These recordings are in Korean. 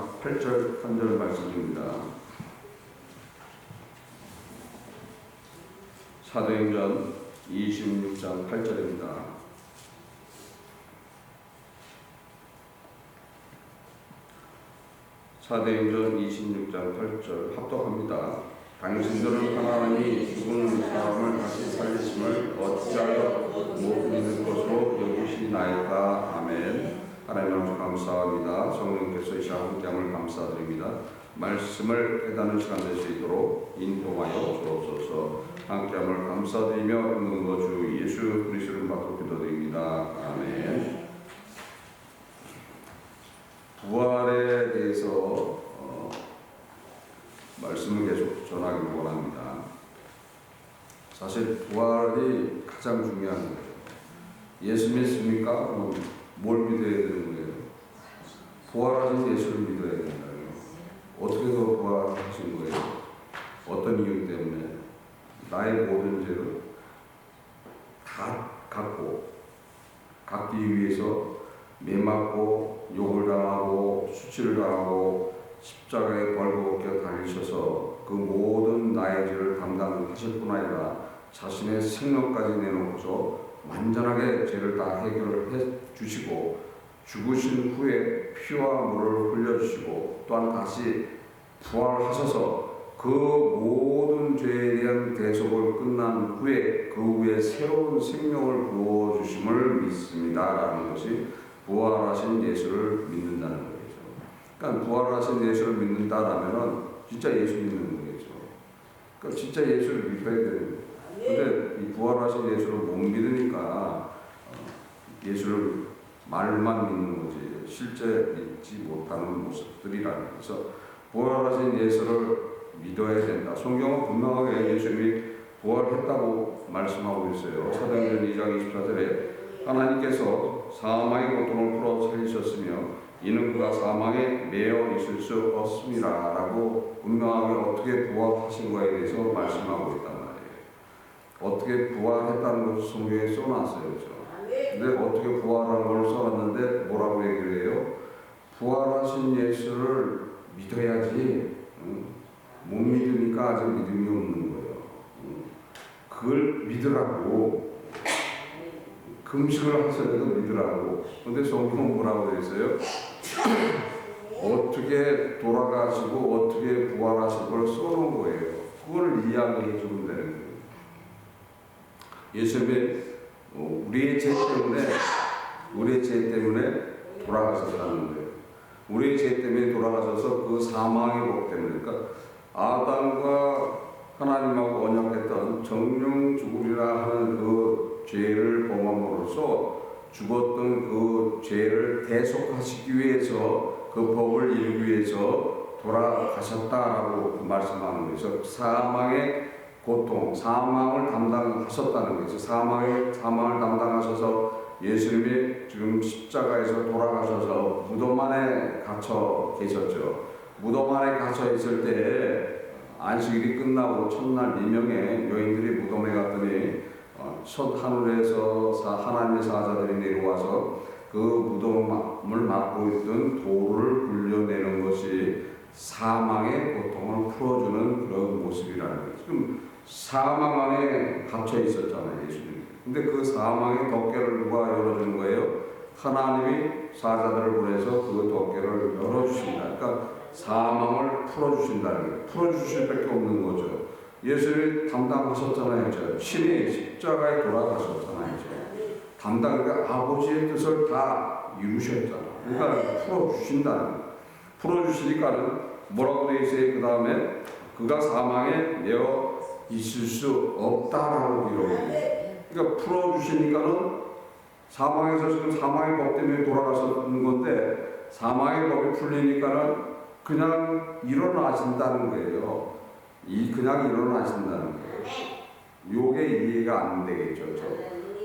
마지막 8절 한 절 말씀입니다. 사도행전 26장 8절입니다. 사도행전 26장 8절 합독합니다. 당신들은 하나님이 죽은 사람을 다시 살리심을 어찌하여 못 믿는 것으로 여기시나이까. 아멘. 하나님 아버지 감사합니다. 성령께서 이 시간 함께함을 감사드립니다. 말씀을 깨닫는 시간 될 수 있도록 인도하여 주옵소서. 함께함을 감사드리며 있는 것 주 예수 그리스도를 받고 기도드립니다. 아멘. 부활에 대해서 말씀을 계속 전하기를 원합니다. 사실 부활이 가장 중요한 거예요. 예수 믿습니까? 뭘 믿어야 되는 거예요? 부활하신 예수를 믿어야 된다고요. 어떻게 더 부활하신 거예요? 어떤 이유 때문에? 나의 모든 죄를 다 갖기 위해서 매맞고 욕을 당하고 수치를 당하고 십자가에 벌거벗겨 달리셔서 그 모든 나의 죄를 담당하실 뿐 아니라 자신의 생명까지 내놓고서 완전하게 죄를 다 해결해 주시고 죽으신 후에 피와 물을 흘려주시고 또한 다시 부활하셔서 그 모든 죄에 대한 대속을 끝난 후에 그 후에 새로운 생명을 부어주심을 믿습니다라는 것이 부활하신 예수를 믿는다는 거죠. 그러니까 부활하신 예수를 믿는다라면은 진짜 예수 믿는 거겠죠. 그러니까 진짜 예수를 믿어야 되는 거예요. 근데 이 부활하신 예수를 못 믿으니까 예수를 말만 믿는 거지 실제 믿지 못하는 모습들이라는 거죠. 부활하신 예수를 믿어야 된다. 성경은 분명하게 예수님이 부활했다고 말씀하고 있어요. 사도행전 2장 24절에 하나님께서 사망의 고통을 풀어 살리셨으며 이는 그가 사망에 매여 있을 수 없습니다 라고 분명하게 어떻게 부활하신 거에 대해서 말씀하고 있단 말이에요. 어떻게 부활했다는 것을 성경에 써놨어요. 그렇죠? 근데 어떻게 부활하는 걸 써놨는데 뭐라고 얘기를 해요? 부활하신 예수를 믿어야지. 못 믿으니까 아직 믿음이 없는 거예요. 그걸 믿으라고. 금식을 하셔도 믿으라고. 근데 성경은 뭐라고 되어 있어요? 어떻게 돌아가시고 어떻게 부활하신 걸 써놓은 거예요. 그걸 이야기해 주면 되는 거예요. 예수님이 우리의 죄 때문에 돌아가셨다는 거예요. 우리의 죄 때문에 돌아가셔서 그 사망의 복 때문에, 그러니까 아담과 하나님하고 언약했던 정령 죽으리라 하는 그 죄를 범함으로써 죽었던 그 죄를 대속하시기 위해서 그 법을 이루기 위해서 돌아가셨다라고 말씀하는 거죠. 사망의 고통, 사망을 담당하셨다는 거죠. 사망을 담당하셔서 예수님이 지금 십자가에서 돌아가셔서 무덤 안에 갇혀 계셨죠. 무덤 안에 갇혀 있을 때 안식일이 끝나고 첫날 미명에 여인들이 무덤에 갔더니 첫 하늘에서 하나님의 사자들이 내려와서 그 무덤을 막고 있던 돌을 굴려내는 것이 사망의 고통을 풀어주는 그런 모습이라는 거예요. 지금 사망 안에 갇혀 있었잖아요, 예수님. 근데 그 사망의 덮개를 누가 열어주는 거예요? 하나님이 사자들을 보내서 그 덮개를 열어주십니다. 그러니까 사망을 풀어주신다는 거예요. 풀어주실 밖에 없는 거죠. 예수님이 담당하셨잖아요. 친히 십자가에 돌아가셨잖아요. 그러니까 아버지의 뜻을 다 이루셨잖아요. 그러니까 풀어주신다는 거예요. 풀어주시니까는 뭐라고 되어 있어요? 그 다음에 그가 사망에 내어 있을 수 없다라고 기록해요. 그러니까 풀어주시니까는 사망에서 지금 사망의 법 때문에 돌아가셨는 건데 사망의 법이 풀리니까는 그냥 일어나신다는 거예요. 그냥 일어나신다는 거예요. 요게 이해가 안 되겠죠.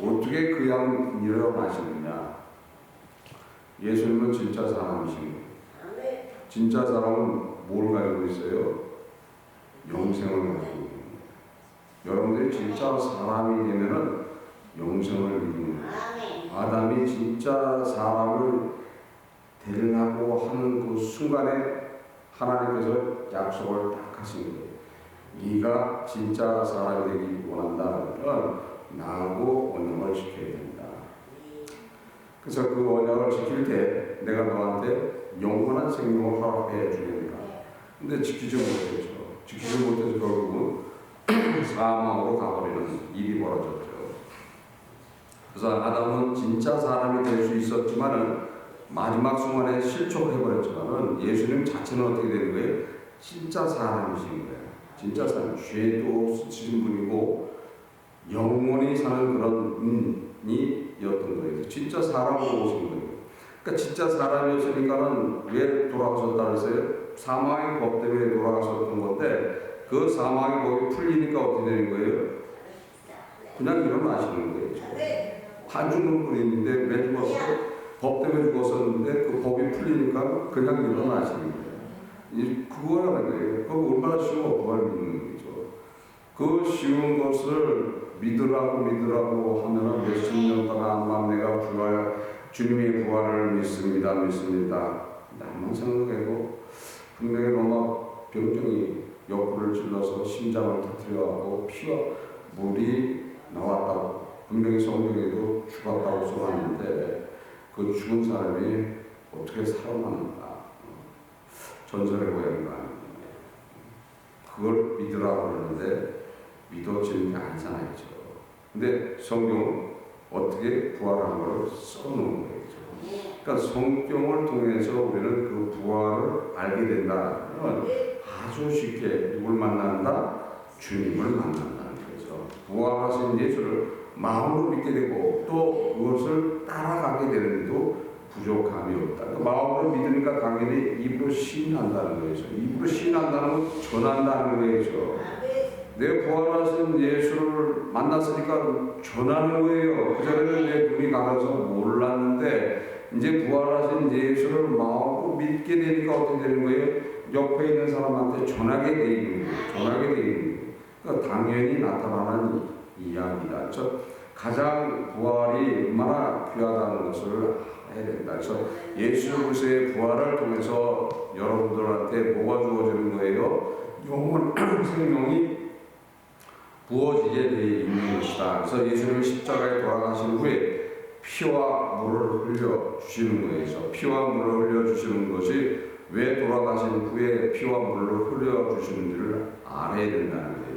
어떻게 그냥 일어나시느냐. 예수님은 진짜 사람이신 거예요. 진짜 사람은 뭘 가지고 있어요? 영생을 가지고 있는 거예요. 여러분들이 진짜 사람이 되면은 영생을 이루는 거예요. 아담이 진짜 사람을 되려고 하는 그 순간 순간에 하나님께서 약속을 딱 하신 거예요. 네가 진짜 사람이 되기 원한다면 나하고 언약을 지켜야 된다. 그래서 그 언약을 지킬 때 내가 너한테 영원한 생명을 허락해 주겠다. 근데 지키지 못했죠. 지키지 못해서 결국은 사망으로 가버리는 일이 벌어졌죠. 그래서 아담은 진짜 사람이 될 수 있었지만은 마지막 순간에 실족해버렸지만은 예수님 자체는 어떻게 되는 거예요? 진짜 사람이신 거예요. 진짜 사람, 죄도 없으신 분이고 영원히 사는 그런 분이었던 거예요. 진짜 사람으로 오신 거예요. 그러니까 진짜 사람이었으니까는 왜 돌아가셨다 그랬어요? 사망의 법 때문에 돌아가셨던 건데 그 사망의 법이 풀리니까 어떻게 되는 거예요? 그냥 일어나시는 거예요. 한 죽는 분인데 왜 죽었어요? 법 때문에 죽었었는데 그 법이 풀리니까 그냥 일어나시는 거예요. 그거라는 거예요. 그거 얼마나 쉬워 그걸 믿는 거죠. 그 쉬운 것을 믿으라고 하면은 몇십 년 동안 내가 주님의 부활을 믿습니다. 나만 생각해도 분명히 로마 병정이 옆구리를 찔러서 심장을 터뜨려가고 피와 물이 나왔다고 분명히 성경에도 죽었다고 써놨는데 그 죽은 사람이 어떻게 살아나는가 전설의 고향가 그걸 믿으라고 그러는데 믿어지는 게 아니잖아요. 근데 성경은 어떻게 부활하는 걸 써놓은 거예요. 그러니까 성경을 통해서 우리는 그 부활을 알게 된다면 아주 쉽게 누굴 만난다? 주님을 만난다는 거죠. 부활하신 예수를 마음으로 믿게 되고 또 그것을 따라가게 되는데도 부족함이 없다. 그러니까 마음으로 믿으니까 당연히 입으로 시인한다는 거죠. 입으로 시인한다는 건 전한다는 거죠. 내 부활하신 예수를 만났으니까 전하는 거예요. 그전에는 내 눈이 가려서 몰랐는데 이제 부활하신 예수를 마음으로 믿게 되니까 어떻게 되는 거예요? 옆에 있는 사람한테 전하게 돼 있는 거예요. 그러니까 당연히 나타나는 이야기다. 그래서 가장 부활이 얼마나 귀하다는 것을 알아야 된다. 그래서 예수 그리스도의 부활을 통해서 여러분들한테 뭐가 주어지는 거예요? 영원한 생명이 부어지게 되어 있는 것이다. 그래서 예수님은 십자가에 돌아가신 후에 피와 물을 흘려 주시는 거예요. 피와 물을 흘려 주시는 것이 왜 돌아가신 후에 피와 물을 흘려 주시는지를 알아야 된다는 거예요.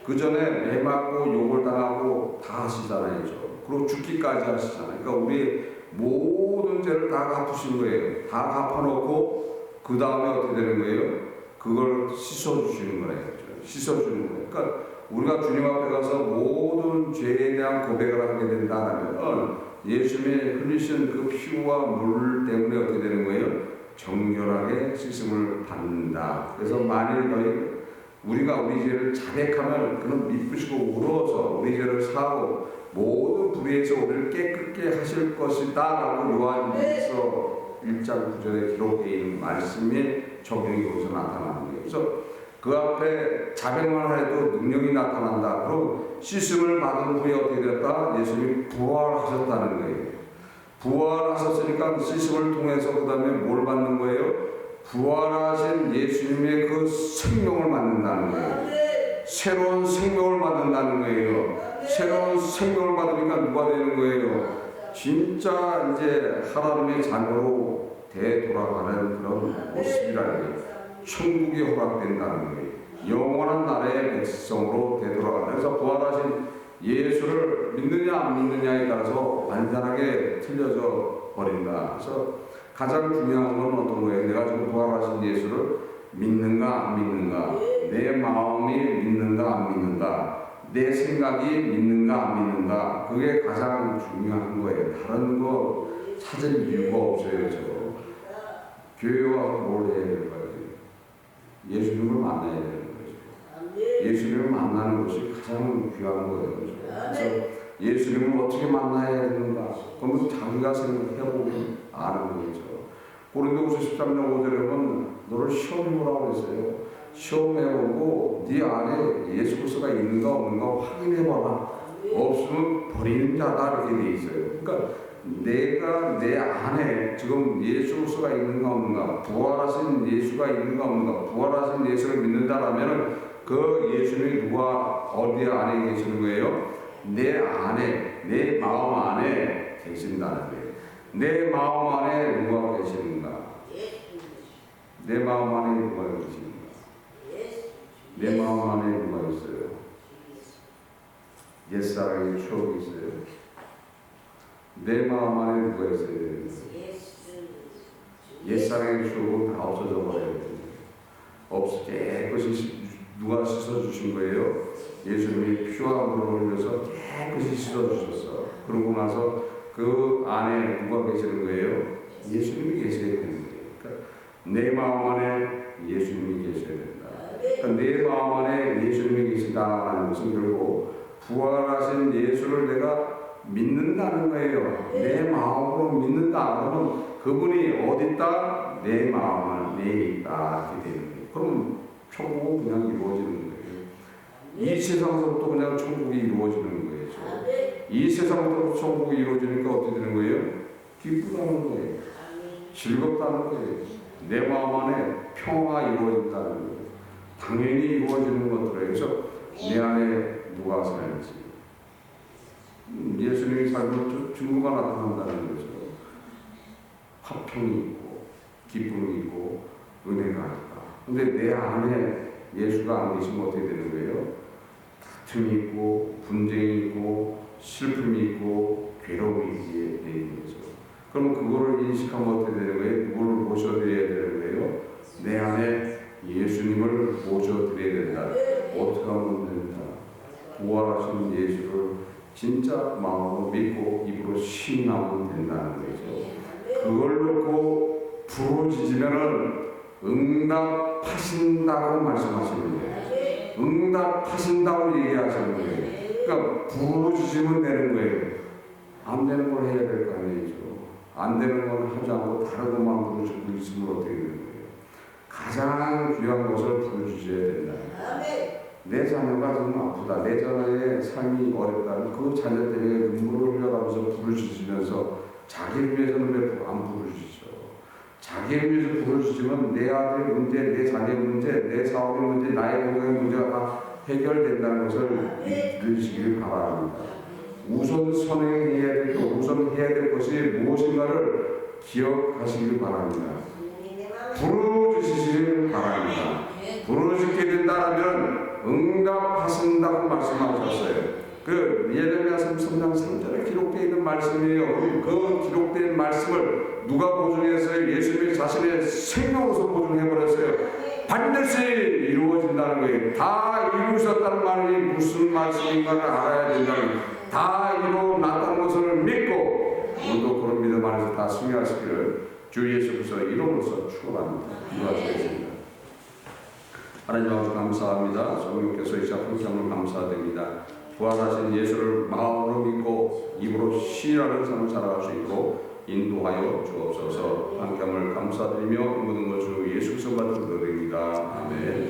그 전에 매 맞고 욕을 당하고 다 하시잖아요. 그리고 죽기까지 하시잖아요. 그러니까 우리 모든 죄를 다 갚으신 거예요. 다 갚아놓고 그 다음에 어떻게 되는 거예요? 그걸 씻어주시는 거예요. 씻어주는 거예요. 그러니까 우리가 주님 앞에 가서 모든 죄에 대한 고백을 하게 된다면 예수님이 흘리신 그 피와 물 때문에 어떻게 되는 거예요? 정결하게 씻음을 받는다. 그래서 만일 너희 우리가 우리 죄를 자백하면 그는 미쁘시고 울어서 우리 죄를 사하고 모든 불의에서 우리를 깨끗게 하실 것이다 라고 요한일서 1장 9절에 기록되어 있는 말씀이 적용이 거기서 나타나는 거예요. 그래서 그 앞에 자백만 해도 능력이 나타난다. 그럼 씻음을 받은 후에 어떻게 됐다? 예수님이 부활하셨다는 거예요. 부활하셨으니까 씻음을 통해서 그 다음에 뭘 받는 거예요? 부활하신 예수님의 그 생명을 받는다는 거예요. 새로운 생명을 받는다는 거예요. 새로운 생명을 받으니까 누가 되는 거예요? 진짜 이제 하나님의 자녀로 되돌아가는 그런 모습이라는 거예요. 천국이 허락된다는 거예요. 영원한 나라의 백성으로 되돌아가는. 그래서 부활하신 예수를 믿느냐 안 믿느냐에 따라서 완전하게 틀려져 버린다. 그래서 가장 중요한 건 어떤 거예요? 내가 지금 부활하신 예수를 믿는가 안 믿는가, 내 마음이 믿는가 안 믿는가, 내 생각이 믿는가 안 믿는가, 그게 가장 중요한 거예요. 다른 거 찾을 이유가 없어요. 교회 와서 뭘 해야 될까요? 예수님을 만나야 되는 거죠. 예수님을 만나는 것이 가장 귀한 거예요. 그래서 예수님을 어떻게 만나야 되는가? 그러면 자기가 생각해보면 아는 거죠. 고린도후서 13장 5절에 보면 너를 시험해보라고 했어요. 시험해보고 네 안에 예수 그리스도가 있는가 없는가 확인해봐라. 없으면 버리는 자다 이렇게 돼 있어요. 그러니까 내가 내 안에 지금 예수 그리스도가 있는가 없는가, 부활하신 예수가 있는가 없는가, 부활하신 예수를 믿는다라면 그 예수님이 누가 어디 안에 계시는 거예요? 내 안에, 내 마음 안에 계신다는 거예요. 내 마음 안에 누가 계시는가? 내 마음 안에 누가 계시는가? 내 마음 안에 누가 있어요? 옛사랑의 추억이 있어요. 내 마음 안에 누가 있어요? 옛사랑의 추억은 다 없어져 버려야 돼요. 깨끗이 누가 씻어주신 거예요? 예수님이 피와 물을 흘려서 깨끗이 씻어주셨어. 그러고 나서 그 안에 누가 계시는 거예요? 예수님이 계셔야 되는 거예요. 그러니까 내 마음 안에 예수님이 계셔야 된다. 그러니까 내 마음 안에 예수님이 계시다는 것은 결국 부활하신 예수를 내가 믿는다는 거예요. 내 마음으로 믿는다. 그러면 그분이 어디 있다? 내 마음 안에 있다. 이렇게 되는 거예요. 그럼 천국은 그냥 이루어지는 거예요. 이 세상에서부터 그냥 천국이 이루어지는 거예요. 이 세상부터 천국이 이루어지니까 어떻게 되는 거예요? 기쁘다는 거예요. 즐겁다는 거예요. 내 마음 안에 평화가 이루어진다는 거예요. 당연히 이루어지는 것들이에요. 그래서 내 안에 누가 살지? 예수님이 삶을 증거가 나타난다는 거죠. 화평이 있고 기쁨이 있고 은혜가 있다. 근데 내 안에 예수가 안 계시면 어떻게 되는 거예요? 다툼이 있고 분쟁이 있고 슬픔이 있고 괴로움이 있게 되는 거죠. 그럼 그거를 인식하면 어떻게 되는 거예요? 누구를 모셔드려야 되는 거예요? 내 안에 예수님을 모셔드려야 된다. 어떻게 하면 된다? 부활하신 예수를 진짜 마음으로 믿고 입으로 신앙하면 된다는 거죠. 그걸 놓고 부르짖으면은 응답하신다고 말씀하시는 거예요. 응답하신다고 얘기하시는 거예요. 그러니까 부르짖으면 되는 거예요. 안 되는 걸 해야 될 거 아니죠. 안 되는 걸 하지 않고 다른 것만 부르짖고 있으면 어떻게 되는 거예요? 가장 귀한 것을 부르짖어야 된다. 내 자녀가 너무 아프다. 내 자녀의 삶이 어렵다. 그 자녀 때문에 눈물을 흘려가면서 부르짖으면서 자기를 위해서는 왜 안 부르짖죠? 자기를 위해서 부르짖으면 내 아들의 문제, 내 자녀의 문제, 내 사업의 문제, 나의 건강의 문제가 다 해결된다는 것을 믿으시길 바랍니다. 우선 선행해야 될 것, 우선 해야 될 것이 무엇인가를 기억하시길 바랍니다. 부르짖으시길 바랍니다. 부르짖게 된다면 응답하신다고 말씀하셨어요. 그 예레미야 33장 3절에 기록되어 있는 말씀이에요. 그 기록된 말씀을 누가 보증했어요? 예수님이 자신의 생명으로서 보증해버렸어요. 반드시 이루어진다는 거예요. 다 이루셨다는 말이 무슨 말씀인가를 알아야 된다는 거예요. 다 이루어났다는 것을 믿고 우리도 그런 믿음 안에서 다 승리하시기를 주 예수 그리스도의 이름으로서 축원합니다. 기도하시겠습니다. 하나님 아버지 감사합니다. 성령께서 이 작품 삶을 감사드립니다. 부활하신 예수를 마음으로 믿고 입으로 시인하는 삶을 살아갈 수 있도록 인도하여 주옵소서. 함께 함을 감사드리며 모든 것을 예수 그리스도 받들어 드립니다. 아멘.